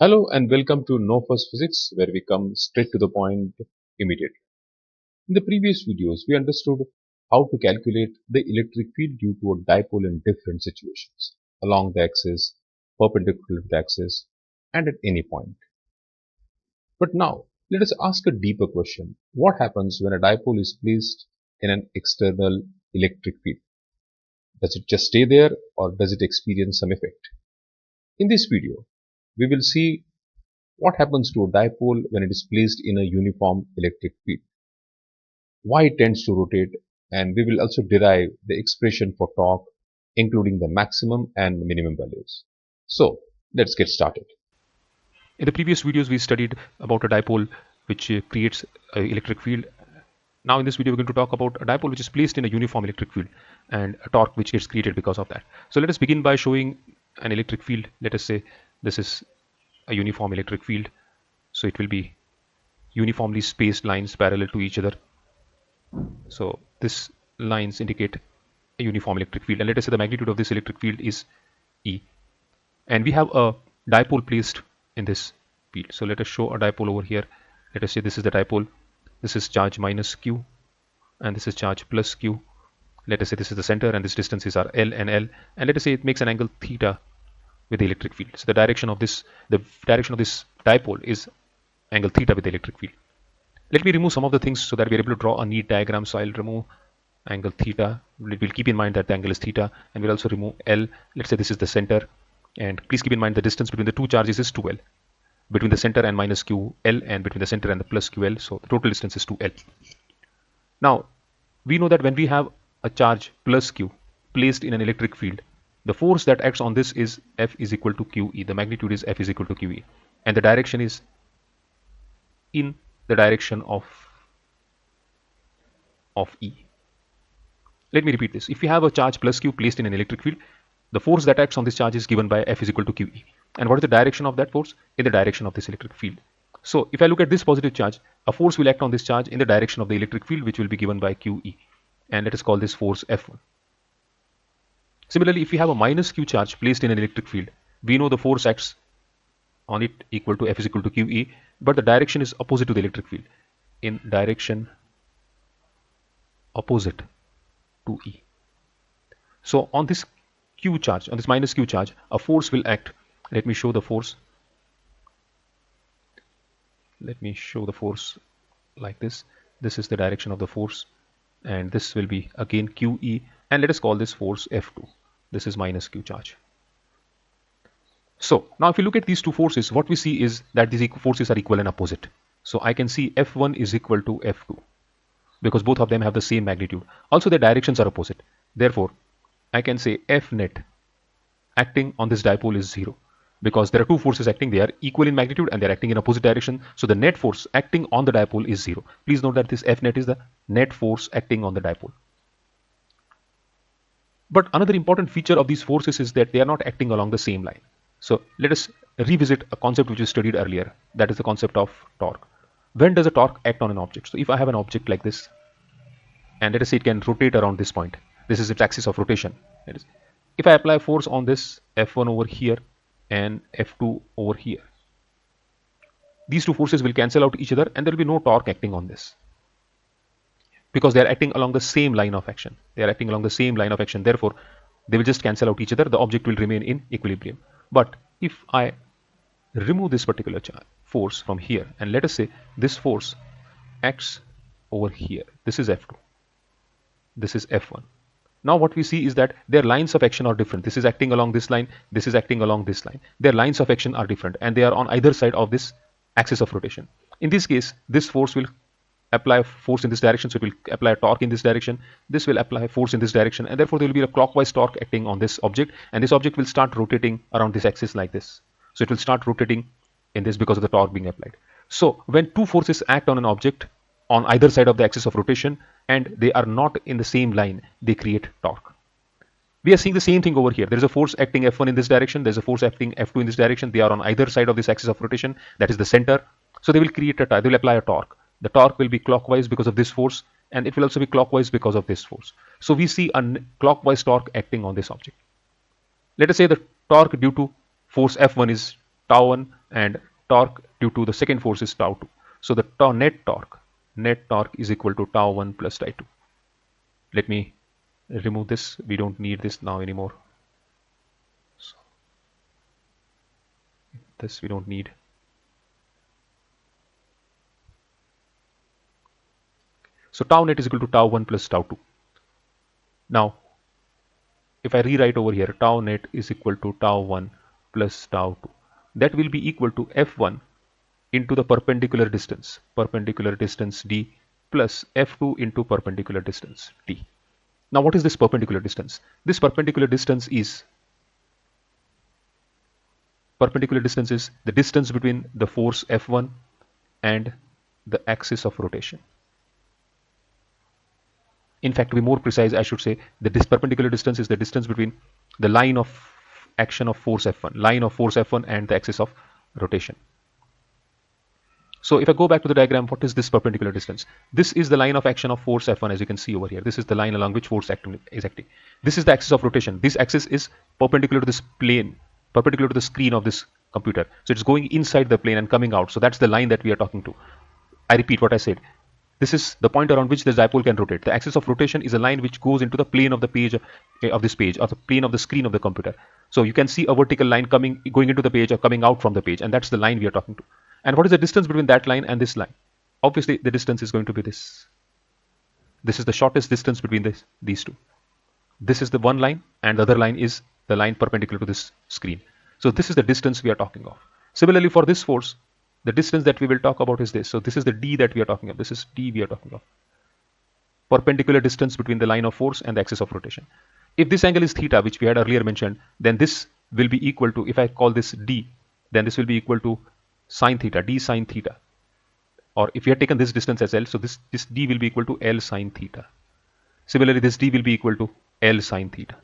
Hello and welcome to No Fuss Physics, where we come straight to the point immediately. In the previous videos, we understood how to calculate the electric field due to a dipole in different situations, along the axis, perpendicular to the axis, and at any point. But now, let us ask a deeper question. What happens when a dipole is placed in an external electric field? Does it just stay there or does it experience some effect? In this video, we will see what happens to a dipole when it is placed in a uniform electric field, why it tends to rotate, and we will also derive the expression for torque, including the maximum and minimum values. So, let's get started. In the previous videos, we studied about a dipole which creates an electric field. Now in this video, we're going to talk about a dipole which is placed in a uniform electric field and a torque which gets created because of that. So let us begin by showing an electric field. Let us say this is a uniform electric field. So it will be uniformly spaced lines parallel to each other. So these lines indicate a uniform electric field. And let us say the magnitude of this electric field is E. And we have a dipole placed in this field. So let us show a dipole over here. Let us say this is the dipole. This is charge minus q and this is charge plus q. Let us say this is the center and this distances are L and L, and let us say it makes an angle theta with the electric field. So the direction of this dipole is angle theta with the electric field. Let me remove some of the things so that we are able to draw a neat diagram. So I'll remove angle theta. We'll keep in mind that the angle is theta, and we'll also remove L. Let's say this is the center, and please keep in mind the distance between the two charges is 2L. Between the center and minus QL, and between the center and the plus QL, so the total distance is 2L. Now, we know that when we have a charge plus Q placed in an electric field, the force that acts on this is F is equal to QE. The magnitude is F is equal to QE, and the direction is in the direction of E. Let me repeat this. If we have a charge plus Q placed in an electric field, the force that acts on this charge is given by F is equal to QE. And what is the direction of that force? In the direction of this electric field. So if I look at this positive charge, a force will act on this charge in the direction of the electric field, which will be given by QE. And let us call this force F1. Similarly, if we have a minus Q charge placed in an electric field, we know the force acts on it equal to F is equal to QE, but the direction is opposite to the electric field, in direction opposite to E. So on this Q charge, on this minus Q charge, a force will act. Let me show the force. Let me show the force like this. This is the direction of the force, and this will be again QE, and let us call this force F2. This is minus Q charge. So now if you look at these two forces, what we see is that these forces are equal and opposite. So I can see F1 is equal to F2 because both of them have the same magnitude. Also their directions are opposite. Therefore, I can say F net acting on this dipole is 0 because there are two forces acting. They are equal in magnitude and they are acting in opposite direction. So the net force acting on the dipole is 0. Please note that this F net is the net force acting on the dipole. But another important feature of these forces is that they are not acting along the same line. So let us revisit a concept which we studied earlier. That is the concept of torque. When does a torque act on an object? So if I have an object like this, and let us say it can rotate around this point. This is its axis of rotation. If I apply force on this F1 over here and F2 over here, these two forces will cancel out each other and there will be no torque acting on this because they are acting along the same line of action. They are acting along the same line of action. Therefore, they will just cancel out each other. The object will remain in equilibrium. But if I remove this particular force from here, and let us say this force acts over here. This is F2. This is F1. Now what we see is that their lines of action are different. This is acting along this line. This is acting along this line. Their lines of action are different and they are on either side of this axis of rotation. In this case, this force will apply force in this direction, so it will apply torque in this direction. This will apply force in this direction, and therefore there will be a clockwise torque acting on this object, and this object will start rotating around this axis like this. So it will start rotating in this because of the torque being applied. So when two forces act on an object on either side of the axis of rotation and they are not in the same line, they create torque. We are seeing the same thing over here. There is a force acting F1 in this direction. There is a force acting F2 in this direction. They are on either side of this axis of rotation. That is the center. So they will create they will apply a torque. The torque will be clockwise because of this force, and it will also be clockwise because of this force. So we see a clockwise torque acting on this object. Let us say the torque due to force F1 is tau 1, and torque due to the second force is tau 2. So the net torque is equal to tau 1 plus tau 2. Let me remove this. We don't need this now anymore. So this we don't need. So tau net is equal to tau 1 plus tau 2. Now, if I rewrite over here, tau net is equal to tau 1 plus tau 2. That will be equal to F1 into the perpendicular distance d plus F2 into perpendicular distance t. Now, what is this perpendicular distance? This perpendicular distance is the distance between the force F1 and the axis of rotation. In fact, to be more precise, I should say that this perpendicular distance is the distance between the line of action of force F1 and the axis of rotation. So if I go back to the diagram, what is this perpendicular distance? This is the line of action of force F1, as you can see over here. This is the line along which force is acting. This is the axis of rotation. This axis is perpendicular to this plane, perpendicular to the screen of this computer. So it's going inside the plane and coming out. So that's the line that we are talking to. I repeat what I said. This is the point around which the dipole can rotate. The axis of rotation is a line which goes into the plane of the page of this page, or the plane of the screen of the computer. So you can see a vertical line going into the page or coming out from the page, and that's the line we are talking to. And what is the distance between that line and this line? Obviously, the distance is going to be this. This is the shortest distance between these two. This is the one line, and the other line is the line perpendicular to this screen. So this is the distance we are talking of. Similarly, for this force, the distance that we will talk about is this. So this is the d that we are talking of. This is d we are talking of. Perpendicular distance between the line of force and the axis of rotation. If this angle is theta, which we had earlier mentioned, then this will be equal to, if I call this d, then this will be equal to sine theta, d sine theta. Or if we had taken this distance as L, so this d will be equal to L sine theta. Similarly, this d will be equal to L sine theta.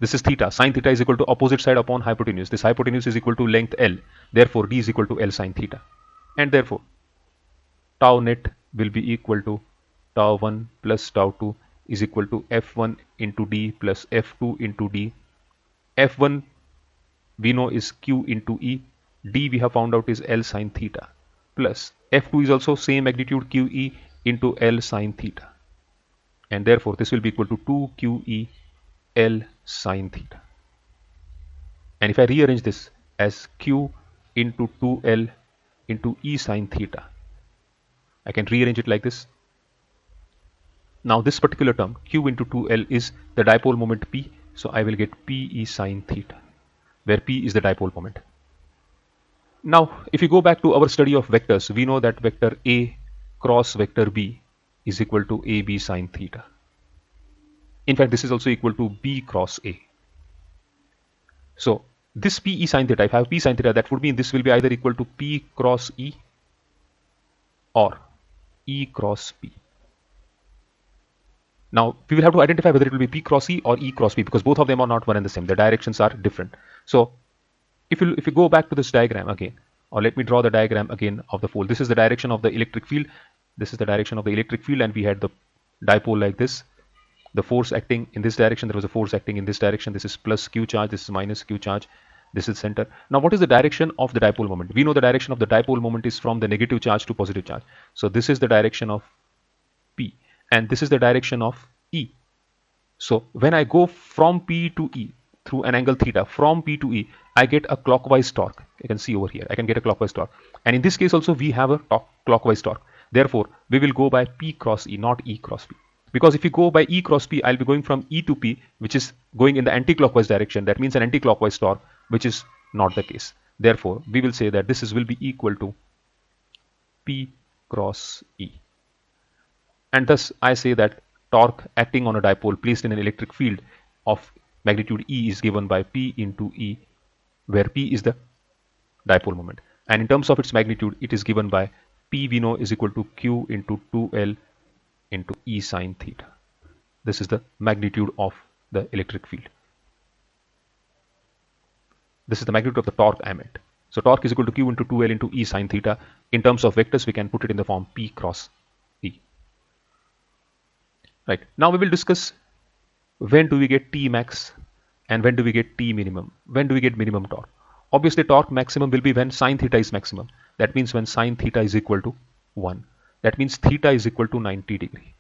This is theta. Sine theta is equal to opposite side upon hypotenuse. This hypotenuse is equal to length L. Therefore, d is equal to L sine theta. And therefore, tau net will be equal to tau 1 plus tau 2 is equal to F1 into d plus F2 into d. F1 we know is Q into E. D we have found out is L sine theta. Plus F2 is also same magnitude QE into L sine theta. And therefore, this will be equal to 2QE L sine theta. And if I rearrange this as Q into 2L into E sine theta, I can rearrange it like this. Now this particular term, Q into 2L, is the dipole moment P. So I will get PE sine theta, where P is the dipole moment. Now, if you go back to our study of vectors, we know that vector A cross vector B is equal to AB sine theta. In fact, this is also equal to B cross A. So this PE sine theta, if I have P sine theta, that would mean this will be either equal to P cross E or E cross P. Now we will have to identify whether it will be P cross E or E cross P, because both of them are not one and the same. The directions are different. So if you go back to this diagram again, or let me draw the diagram again of the pole. This is the direction of the electric field. This is the direction of the electric field, and we had the dipole like this. The force acting in this direction, there was a force acting in this direction. This is plus Q charge, this is minus Q charge, this is center. Now what is the direction of the dipole moment? We know the direction of the dipole moment is from the negative charge to positive charge. So this is the direction of P, and this is the direction of E. So when I go from P to E through an angle theta, from P to E, I get a clockwise torque. You can see over here, I can get a clockwise torque. And in this case also, we have a clockwise torque. Therefore, we will go by P cross E, not E cross P. Because if you go by E cross P, I'll be going from E to P, which is going in the anti-clockwise direction. That means an anti-clockwise torque, which is not the case. Therefore, we will say that this will be equal to P cross E. And thus, I say that torque acting on a dipole placed in an electric field of magnitude E is given by P into E, where P is the dipole moment. And in terms of its magnitude, it is given by P we know is equal to Q into 2L into E sine theta. This is the magnitude of the electric field. This is the magnitude of the torque I meant. So torque is equal to Q into 2L into E sine theta. In terms of vectors, we can put it in the form P cross E. Right. Now we will discuss when do we get T max and when do we get T minimum. When do we get minimum torque? Obviously, torque maximum will be when sine theta is maximum. That means when sine theta is equal to 1. That means theta is equal to 90 degree.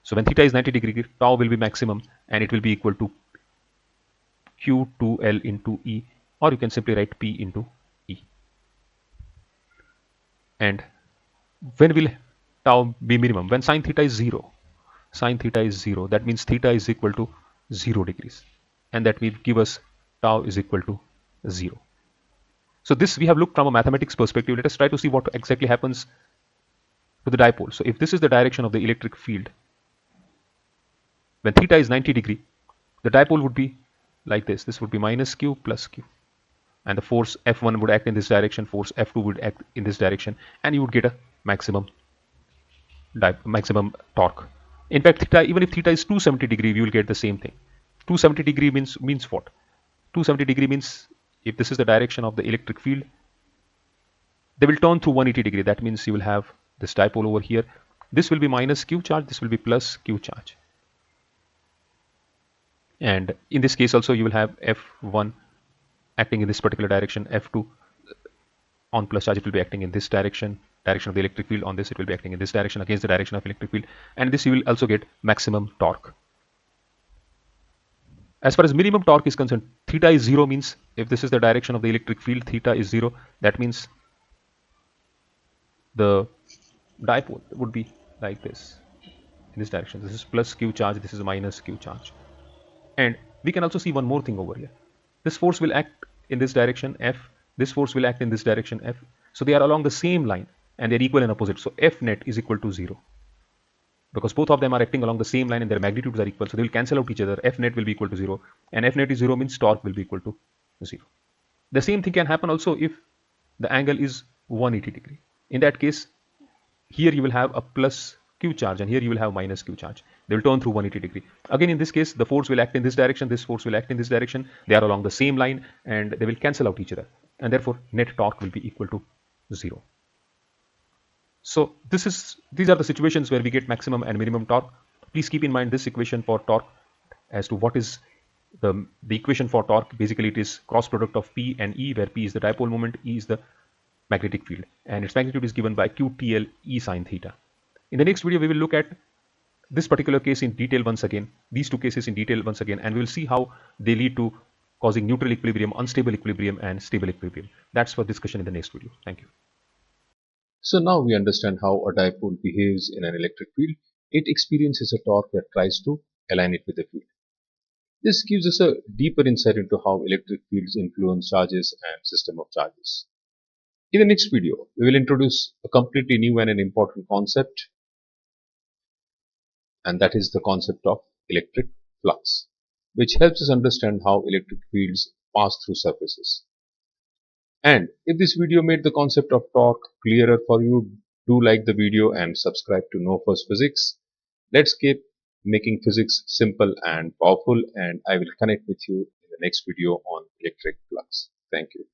So when theta is 90 degree, tau will be maximum and it will be equal to Q2L into E, or you can simply write P into E. And when will tau be minimum? When sine theta is 0. Sine theta is 0. That means theta is equal to 0 degrees. And that will give us tau is equal to 0. So this we have looked from a mathematics perspective. Let us try to see what exactly happens to the dipole. So if this is the direction of the electric field, when theta is 90 degree, the dipole would be like this. This would be minus q plus q. And the force F1 would act in this direction, force F2 would act in this direction, and you would get a maximum torque. In fact, theta, even if theta is 270 degree, we will get the same thing. 270 degree means what? 270 degree means if this is the direction of the electric field, they will turn through 180 degree. That means you will have this dipole over here. This will be minus q charge, this will be plus q charge. And in this case also you will have F1 acting in this particular direction, F2 on plus charge, it will be acting in this direction of the electric field. On this it will be acting in this direction against the direction of electric field, and this you will also get maximum torque. As far as minimum torque is concerned, theta is 0 means if this is the direction of the electric field, theta is 0. That means the dipole would be like this in this direction. This is plus q charge, this is minus q charge. And we can also see one more thing over here. This force will act in this direction F, this force will act in this direction F. So they are along the same line and they are equal and opposite. So F net is equal to 0 because both of them are acting along the same line and their magnitudes are equal. So they will cancel out each other. F net will be equal to 0, and F net is 0 means torque will be equal to 0. The same thing can happen also if the angle is 180 degree. In that case, here you will have a plus q charge and here you will have minus q charge. They will turn through 180 degree. Again, in this case, the force will act in this direction, this force will act in this direction. They are along the same line and they will cancel out each other, and therefore net torque will be equal to 0. So these are the situations where we get maximum and minimum torque. Please keep in mind this equation for torque as to what is the equation for torque. Basically, it is cross product of P and E, where P is the dipole moment, E is the magnetic field, and its magnitude is given by QTL E sine theta. In the next video, we will look at this particular case in detail once again, these two cases in detail once again, and we will see how they lead to causing neutral equilibrium, unstable equilibrium, and stable equilibrium. That's for discussion in the next video. Thank you. So now we understand how a dipole behaves in an electric field. It experiences a torque that tries to align it with the field. This gives us a deeper insight into how electric fields influence charges and system of charges. In the next video, we will introduce a completely new and an important concept, and that is the concept of electric flux, which helps us understand how electric fields pass through surfaces. And if this video made the concept of torque clearer for you, do like the video and subscribe to Know First Physics. Let's keep making physics simple and powerful, and I will connect with you in the next video on electric flux. Thank you.